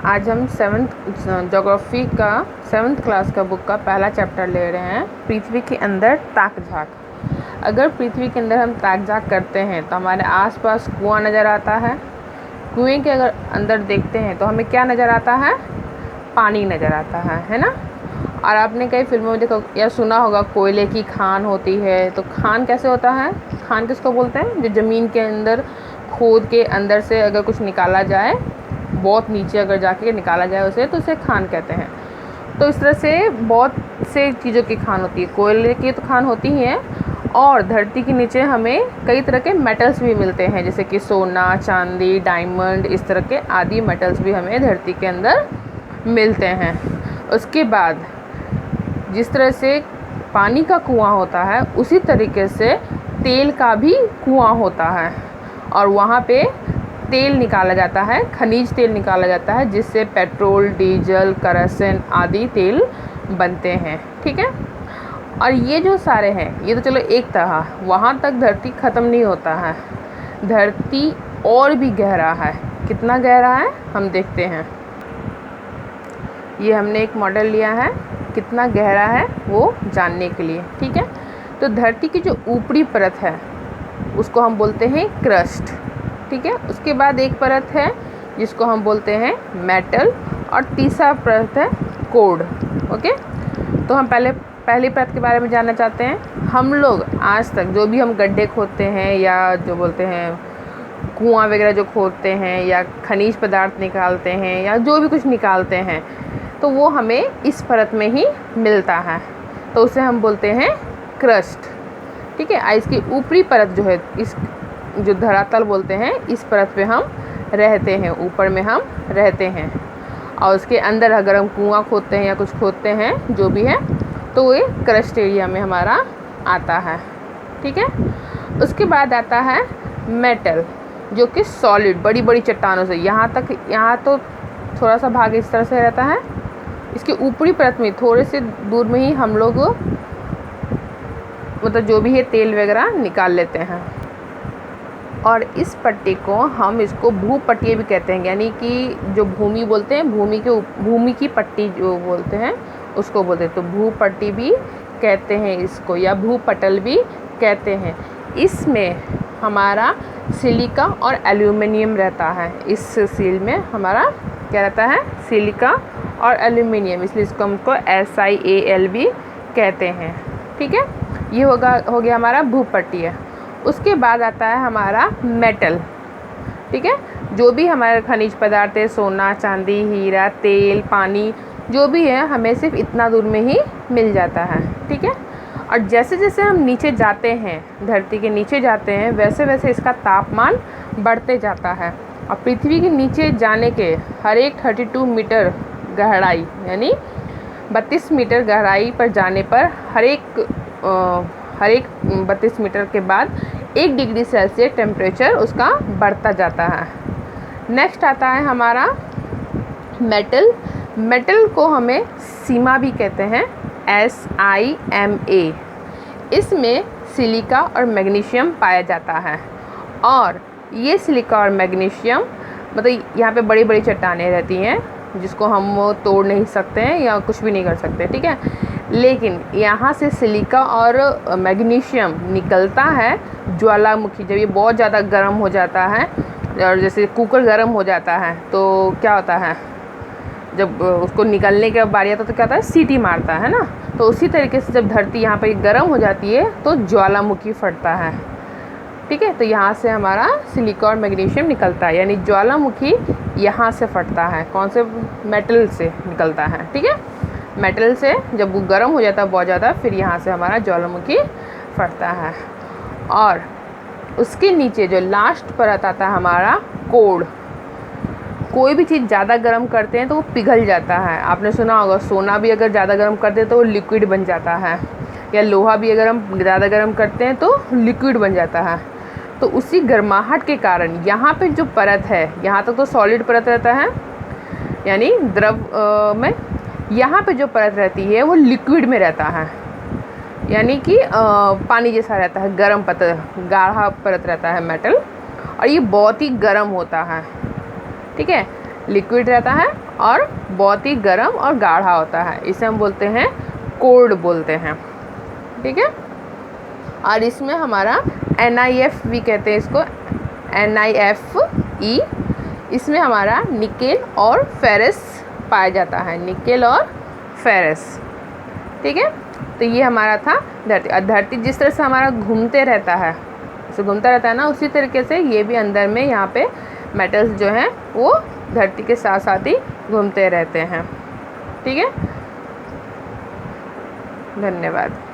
आज हम ज्योग्राफी का 7th क्लास का बुक का पहला चैप्टर ले रहे हैं, पृथ्वी के अंदर ताक झाँक। अगर पृथ्वी के अंदर हम ताक झाँक करते हैं तो हमारे आसपास कुआं नज़र आता है। कुएं के अगर अंदर देखते हैं तो हमें क्या नज़र आता है? पानी नज़र आता है ना। और आपने कई फिल्मों में देखा या सुना होगा कोयले की खान होती है। तो खान कैसे होता है? खान किसको बोलते हैं? जो ज़मीन के अंदर खोद के अंदर से अगर कुछ निकाला जाए, बहुत नीचे अगर जाके निकाला जाए उसे, तो उसे खान कहते हैं। तो इस तरह से बहुत से चीज़ों की खान होती है। कोयले की तो खान होती ही है, और धरती के नीचे हमें कई तरह के मेटल्स भी मिलते हैं, जैसे कि सोना, चांदी, डायमंड, इस तरह के आदि मेटल्स भी हमें धरती के अंदर मिलते हैं। उसके बाद जिस तरह से पानी का कुआं होता है, उसी तरीके से तेल का भी कुआं होता है, और वहाँ पे तेल निकाला जाता है, खनिज तेल निकाला जाता है, जिससे पेट्रोल, डीजल, केरोसिन आदि तेल बनते हैं। ठीक है। और ये जो सारे हैं, ये तो चलो एक तरह, वहाँ तक धरती ख़त्म नहीं होता है। धरती और भी गहरा है। कितना गहरा है हम देखते हैं। ये हमने एक मॉडल लिया है, कितना गहरा है वो जानने के लिए। ठीक है। तो धरती की जो ऊपरी परत है उसको हम बोलते हैं क्रस्ट। ठीक है। उसके बाद एक परत है जिसको हम बोलते हैं मेटल, और तीसरा परत है कोड। ओके। तो हम पहली परत के बारे में जानना चाहते हैं। हम लोग आज तक जो भी हम गड्ढे खोदते हैं, या जो बोलते हैं कुआं वगैरह जो खोदते हैं, या खनिज पदार्थ निकालते हैं, या जो भी कुछ निकालते हैं, तो वो हमें इस परत में ही मिलता है। तो उसे हम बोलते हैं क्रस्ट। ठीक है। इसकी ऊपरी परत जो है, इस जो धरातल बोलते हैं, इस परत पे हम रहते हैं, ऊपर में हम रहते हैं। और उसके अंदर अगर हम कुआं खोदते हैं या कुछ खोदते हैं, जो भी है, तो ये क्रस्ट एरिया में हमारा आता है। ठीक है। उसके बाद आता है मेटल, जो कि सॉलिड, बड़ी बड़ी चट्टानों से यहाँ तो थोड़ा सा भाग इस तरह से रहता है। इसके ऊपरी परत में थोड़े से दूर में ही हम लोग मतलब जो भी है तेल वगैरह निकाल लेते हैं। और इस पट्टी को हम इसको भूपट्टी भी कहते हैं, यानी कि जो भूमि बोलते हैं, भूमि की पट्टी जो बोलते हैं उसको बोलते हैं। तो भूपट्टी भी कहते हैं इसको, या भूपटल भी कहते हैं। इसमें हमारा सिलिका और एल्यूमिनियम रहता है। इस सील में हमारा क्या रहता है? सिलिका और एल्यूमिनियम, इसलिए इसको हमको SiAl भी कहते हैं। ठीक है। ये हो गया हमारा भूपट्टी है। उसके बाद आता है हमारा मेटल। ठीक है। जो भी हमारे खनिज पदार्थ है, सोना, चांदी, हीरा, तेल, पानी, जो भी है, हमें सिर्फ इतना दूर में ही मिल जाता है। ठीक है। और जैसे जैसे हम नीचे जाते हैं, धरती के नीचे जाते हैं, वैसे वैसे इसका तापमान बढ़ते जाता है। और पृथ्वी के नीचे जाने के हर एक 32 मीटर गहराई, यानी 32 मीटर गहराई पर जाने पर हर एक 32 मीटर के बाद 1 डिग्री सेल्सियस टेम्परेचर उसका बढ़ता जाता है। नेक्स्ट आता है हमारा मेटल। मेटल को हमें सीमा भी कहते हैं, SiMa। इसमें सिलिका और मैग्नीशियम पाया जाता है। और ये सिलिका और मैग्नीशियम, मतलब यहाँ पे बड़ी बड़ी चट्टानें रहती हैं जिसको हम तोड़ नहीं सकते हैं या कुछ भी नहीं कर सकते। ठीक है। लेकिन यहाँ से सिलिका और मैग्नीशियम निकलता है ज्वालामुखी। जब ये बहुत ज़्यादा गर्म हो जाता है, और जैसे कुकर गर्म हो जाता है, तो क्या होता है, जब उसको निकलने के बारी आता है तो क्या होता है? सीटी मारता है ना। तो उसी तरीके से जब धरती यहाँ पर गर्म हो जाती है तो ज्वालामुखी फटता है। ठीक है। तो यहाँ से हमारा सिलिका और मैग्नीशियम निकलता है, यानी ज्वालामुखी यहाँ से फटता है। कौन से? मेटल से निकलता है। ठीक है। मेटल से जब वो गर्म हो जाता है बहुत ज़्यादा, फिर यहाँ से हमारा ज्वालामुखी फटता है। और उसके नीचे जो लास्ट परत आता है हमारा कोड। कोई भी चीज़ ज़्यादा गर्म करते हैं तो वो पिघल जाता है। आपने सुना होगा, सोना भी अगर ज़्यादा गर्म करते हैं तो वो लिक्विड बन जाता है, या लोहा भी अगर हम ज़्यादा गर्म करते हैं तो लिक्विड बन जाता है। तो उसी गर्माहट के कारण यहाँ पे जो परत है, यहाँ तक तो सॉलिड परत रहता है, यानी द्रव में। यहाँ पे जो परत रहती है वो लिक्विड में रहता है, यानी कि पानी जैसा रहता है, गर्म गाढ़ा परत रहता है मेटल। और ये बहुत ही गर्म होता है। ठीक है। लिक्विड रहता है और बहुत ही गर्म और गाढ़ा होता है, इसे हम बोलते हैं कोल्ड बोलते हैं। ठीक है, और इसमें हमारा NiF भी कहते हैं इसको, NiFe, इसमें हमारा निकेल और फेरस पाया जाता है, निकेल और फेरस। ठीक है, तो ये हमारा था धरती। धरती जिस तरह से हमारा घूमते रहता है, जैसे घूमता रहता है ना, उसी तरीके से ये भी अंदर में यहाँ पे मेटल्स जो हैं वो धरती के साथ साथ ही घूमते रहते हैं। ठीक है, धन्यवाद।